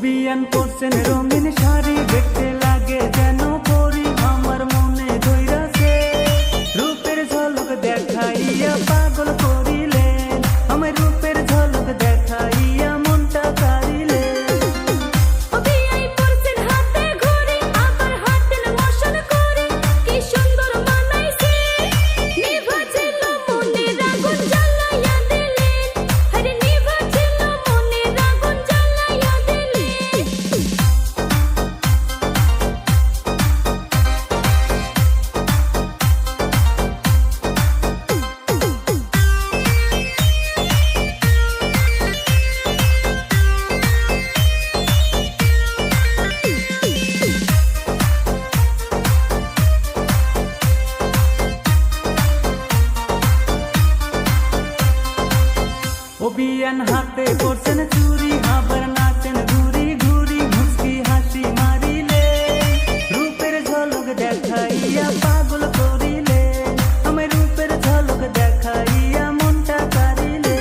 অভিয়ান করছেন রঙিন শাড়ি, দেখতে লাগে যেন পরি, আমার মনে ধইরাছে রূপের ঝলক দেখাইয়া পাগল করিলেন, আমার রূপের ঝলক দেখাইয়া মনটা কাড়িলেন। অভিয়ান হাতে করছেন চুরি, আবার নাচেন ঘুরি ঘুরি, মুচকি হাসি মারিলে রূপের ঝলক দেখাইয়া পাগল করিলে, আমার রূপের ঝলক দেখাইয়া মনটা কাড়িলে।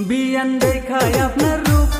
বিয়ান দেখায় আপনার রূপ